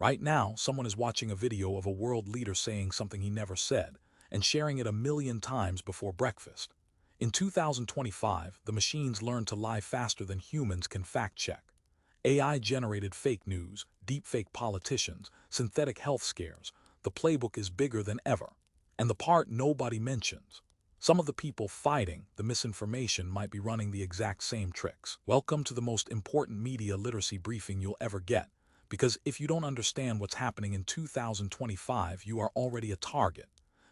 Right now, someone is watching a video of a world leader saying something he never said and sharing it a million times before breakfast. In 2025, the machines learn to lie faster than humans can fact-check. AI-generated fake news, deepfake politicians, synthetic health scares. The playbook is bigger than ever. And the part nobody mentions. Some of the people fighting the misinformation might be running the exact same tricks. Welcome to the most important media literacy briefing you'll ever get. Because if you don't understand what's happening in 2025, you are already a target.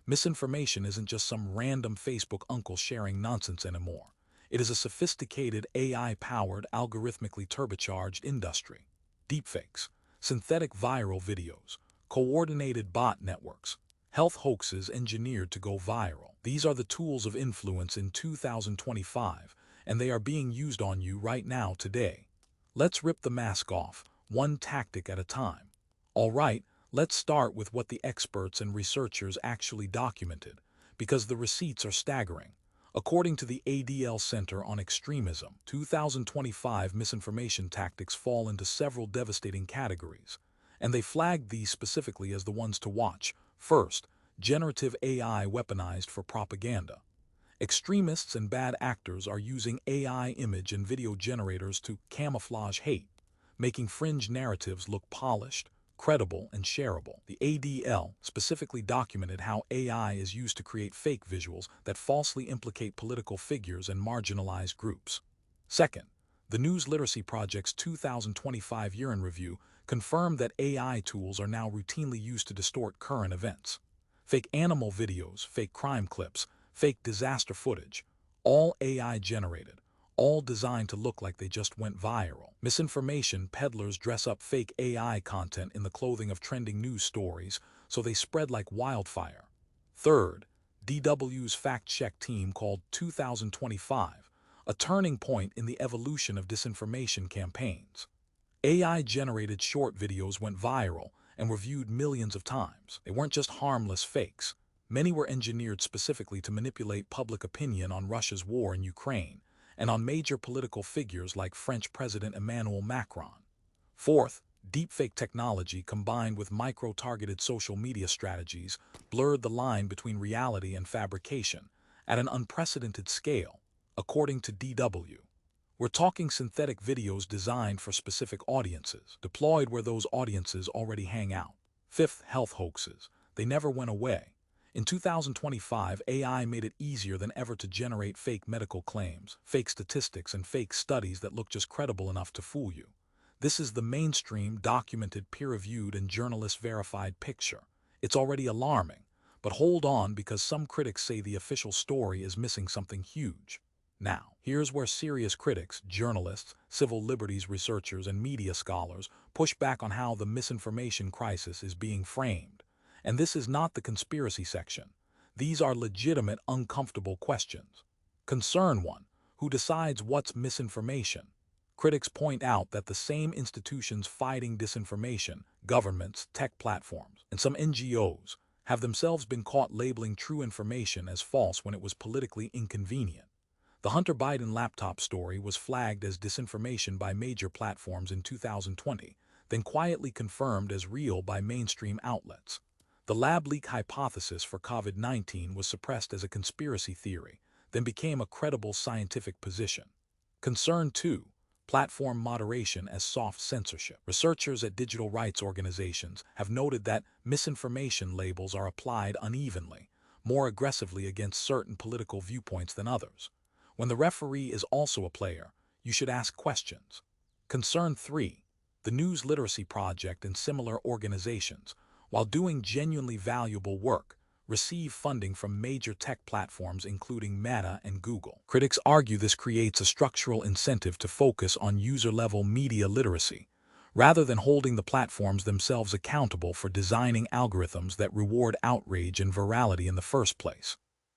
Misinformation isn't just some random Facebook uncle sharing nonsense anymore. It is a sophisticated AI-powered, algorithmically turbocharged industry. Deepfakes, synthetic viral videos, coordinated bot networks, health hoaxes engineered to go viral. These are the tools of influence in 2025, and they are being used on you right now today. Let's rip the mask off, one tactic at a time. All right, let's start with what the experts and researchers actually documented, because the receipts are staggering. According to the ADL Center on Extremism, 2025 misinformation tactics fall into several devastating categories, and they flagged these specifically as the ones to watch. First, generative AI weaponized for propaganda. Extremists and bad actors are using AI image and video generators to camouflage hate, making fringe narratives look polished, credible, and shareable. The ADL specifically documented how AI is used to create fake visuals that falsely implicate political figures and marginalized groups. Second, the News Literacy Project's 2025 Year in Review confirmed that AI tools are now routinely used to distort current events. Fake animal videos, fake crime clips, fake disaster footage, all AI generated, all designed to look like they just went viral. Misinformation peddlers dress up fake AI content in the clothing of trending news stories so they spread like wildfire. Third, DW's fact-check team called 2025 a turning point in the evolution of disinformation campaigns. AI-generated short videos went viral and were viewed millions of times. They weren't just harmless fakes. Many were engineered specifically to manipulate public opinion on Russia's war in Ukraine and on major political figures like French President Emmanuel Macron. Fourth, deepfake technology combined with micro-targeted social media strategies blurred the line between reality and fabrication at an unprecedented scale, according to DW. We're talking synthetic videos designed for specific audiences, deployed where those audiences already hang out. Fifth, health hoaxes. They never went away. In 2025, AI made it easier than ever to generate fake medical claims, fake statistics, and fake studies that look just credible enough to fool you. This is the mainstream, documented, peer-reviewed, and journalist-verified picture. It's already alarming, but hold on because some critics say the official story is missing something huge. Now, here's where serious critics, journalists, civil liberties researchers, and media scholars push back on how the misinformation crisis is being framed. And this is not the conspiracy section. These are legitimate, uncomfortable questions. Concern 1. Who decides what's misinformation? Critics point out that the same institutions fighting disinformation, governments, tech platforms, and some NGOs, have themselves been caught labeling true information as false when it was politically inconvenient. The Hunter Biden laptop story was flagged as disinformation by major platforms in 2020, then quietly confirmed as real by mainstream outlets. The lab leak hypothesis for COVID-19 was suppressed as a conspiracy theory, then became a credible scientific position. Concern 2. Platform moderation as soft censorship. Researchers at digital rights organizations have noted that misinformation labels are applied unevenly, more aggressively against certain political viewpoints than others. When the referee is also a player, you should ask questions. Concern 3. The News Literacy Project and similar organizations, while doing genuinely valuable work, receive funding from major tech platforms including Meta and Google. Critics argue this creates a structural incentive to focus on user-level media literacy, rather than holding the platforms themselves accountable for designing algorithms that reward outrage and virality in the first place.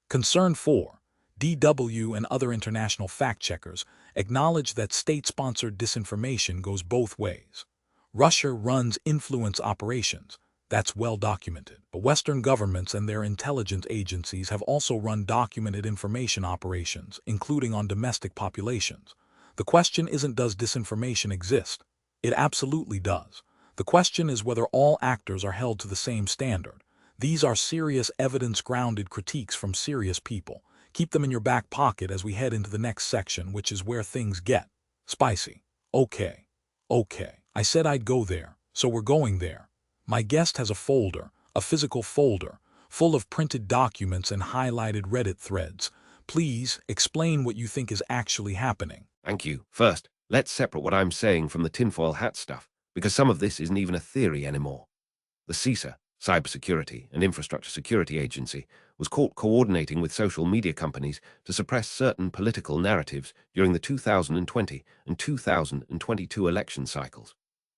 Concern 4. DW and other international fact-checkers acknowledge that state-sponsored disinformation goes both ways. Russia runs influence operations. That's well documented. But Western governments and their intelligence agencies have also run documented information operations, including on domestic populations. The question isn't does disinformation exist? It absolutely does. The question is whether all actors are held to the same standard. These are serious evidence-grounded critiques from serious people. Keep them in your back pocket as we head into the next section, which is where things get spicy. Okay. I said I'd go there, so we're going there. My guest has a physical folder, full of printed documents and highlighted Reddit threads. Please explain what you think is actually happening. Thank you. First, let's separate what I'm saying from the tinfoil hat stuff, because some of this isn't even a theory anymore. The CISA, Cybersecurity and Infrastructure Security Agency, was caught coordinating with social media companies to suppress certain political narratives during the 2020 and 2022 election cycles.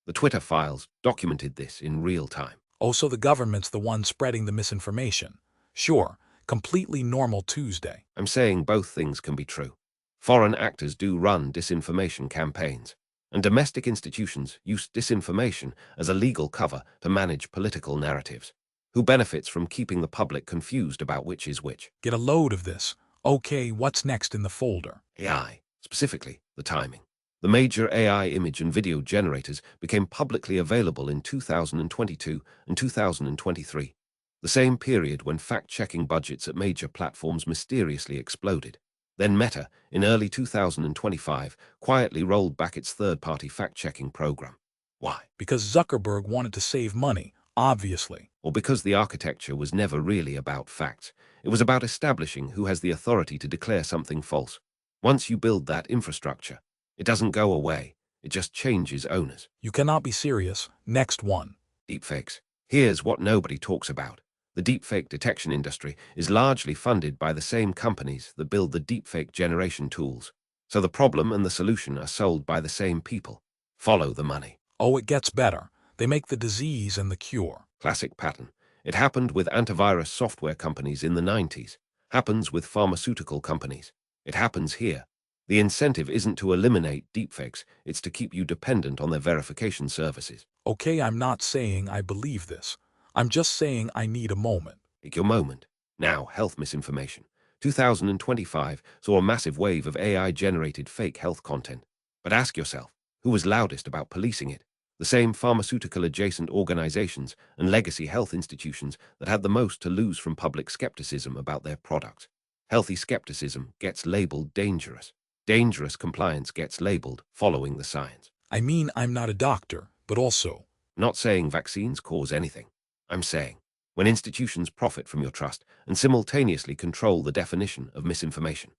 The Twitter files documented this in real time. Oh, so the government's the one spreading the misinformation. Sure, completely normal Tuesday. I'm saying both things can be true. Foreign actors do run disinformation campaigns, and domestic institutions use disinformation as a legal cover to manage political narratives. Who benefits from keeping the public confused about which is which? Get a load of this. Okay, what's next in the folder? AI, specifically the timing. The major AI image and video generators became publicly available in 2022 and 2023, the same period when fact-checking budgets at major platforms mysteriously exploded. Then Meta, in early 2025, quietly rolled back its third-party fact-checking program. Why? Because Zuckerberg wanted to save money, obviously. Or because the architecture was never really about facts. It was about establishing who has the authority to declare something false. Once you build that infrastructure, it doesn't go away. It just changes owners. You cannot be serious. Next one. Deepfakes. Here's what nobody talks about. The deepfake detection industry is largely funded by the same companies that build the deepfake generation tools. So the problem and the solution are sold by the same people. Follow the money. Oh, it gets better. They make the disease and the cure. Classic pattern. It happened with antivirus software companies in the 90s. Happens with pharmaceutical companies. It happens here. The incentive isn't to eliminate deepfakes, it's to keep you dependent on their verification services. Okay, I'm not saying I believe this. I'm just saying I need a moment. Take your moment. Now, health misinformation. 2025 saw a massive wave of AI-generated fake health content. But ask yourself, who was loudest about policing it? The same pharmaceutical-adjacent organizations and legacy health institutions that had the most to lose from public skepticism about their products. Healthy skepticism gets labeled dangerous. Dangerous compliance gets labeled following the science. I mean, I'm not a doctor, but also, I'm not saying vaccines cause anything. I'm saying, when institutions profit from your trust and simultaneously control the definition of misinformation,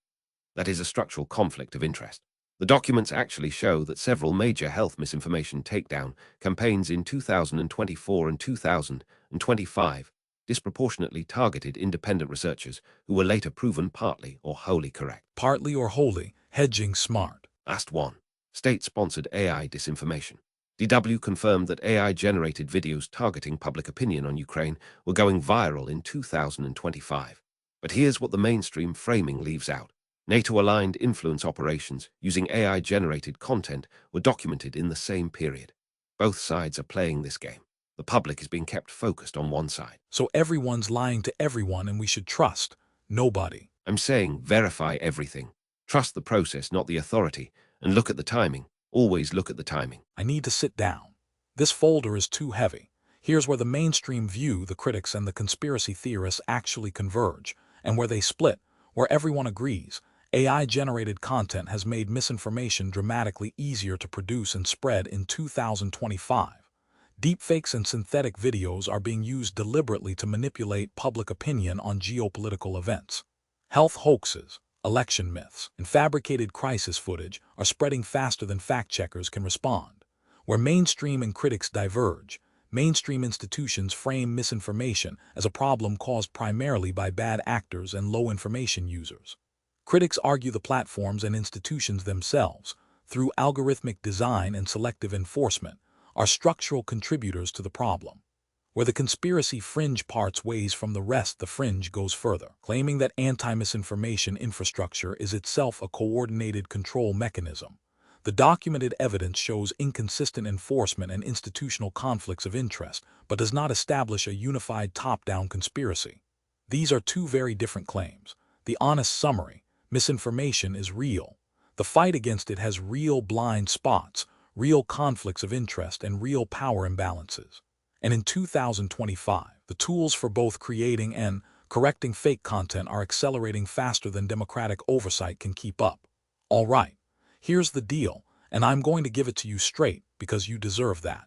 that is a structural conflict of interest. The documents actually show that several major health misinformation takedown campaigns in 2024 and 2025 disproportionately targeted independent researchers who were later proven partly or wholly correct. partly or wholly, hedging smart. Last one, state-sponsored AI disinformation. DW confirmed that AI-generated videos targeting public opinion on Ukraine were going viral in 2025. But here's what the mainstream framing leaves out. NATO-aligned influence operations using AI-generated content were documented in the same period. Both sides are playing this game. The public is being kept focused on one side. So everyone's lying to everyone and we should trust nobody. I'm saying verify everything. Trust the process, not the authority, and look at the timing. Always look at the timing. I need to sit down. This folder is too heavy. Here's where the mainstream view, the critics and the conspiracy theorists actually converge, and where they split, where everyone agrees. AI-generated content has made misinformation dramatically easier to produce and spread in 2025. Deepfakes and synthetic videos are being used deliberately to manipulate public opinion on geopolitical events. Health hoaxes, election myths, and fabricated crisis footage are spreading faster than fact-checkers can respond. Where mainstream and critics diverge, mainstream institutions frame misinformation as a problem caused primarily by bad actors and low-information users. Critics argue the platforms and institutions themselves, through algorithmic design and selective enforcement, are structural contributors to the problem. Where the conspiracy fringe parts ways from the rest, the fringe goes further, claiming that anti-misinformation infrastructure is itself a coordinated control mechanism. The documented evidence shows inconsistent enforcement and institutional conflicts of interest, but does not establish a unified top-down conspiracy. These are two very different claims. The honest summary: misinformation is real. The fight against it has real blind spots, real conflicts of interest, and real power imbalances. And in 2025, the tools for both creating and correcting fake content are accelerating faster than democratic oversight can keep up. All right, here's the deal, and I'm going to give it to you straight because you deserve that.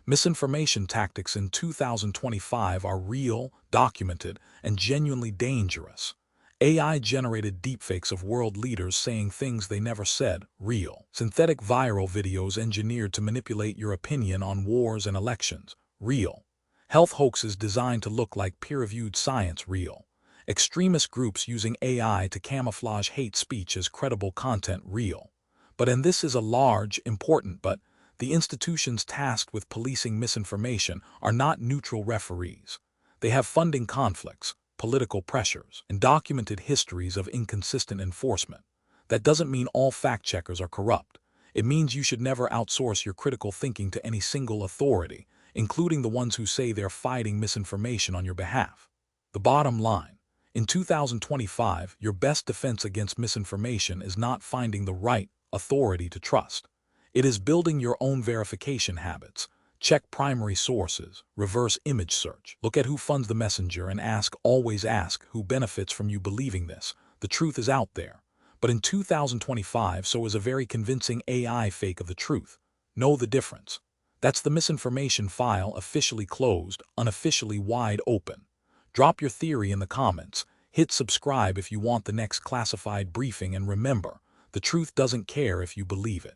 Misinformation tactics in 2025 are real, documented, and genuinely dangerous. AI-generated deepfakes of world leaders saying things they never said, real. Synthetic viral videos engineered to manipulate your opinion on wars and elections, real. Health hoaxes designed to look like peer-reviewed science, real. Extremist groups using AI to camouflage hate speech as credible content, real. And this is a large, important, but the institutions tasked with policing misinformation are not neutral referees. They have funding conflicts, political pressures, and documented histories of inconsistent enforcement. That doesn't mean all fact-checkers are corrupt. It means you should never outsource your critical thinking to any single authority, including the ones who say they're fighting misinformation on your behalf. The bottom line: in 2025, your best defense against misinformation is not finding the right authority to trust. It is building your own verification habits. Check primary sources, reverse image search, look at who funds the messenger, and always ask, who benefits from you believing this? The truth is out there. But in 2025, so is a very convincing AI fake of the truth. Know the difference. That's the misinformation file, officially closed, unofficially wide open. Drop your theory in the comments. Hit subscribe if you want the next classified briefing, and remember, the truth doesn't care if you believe it.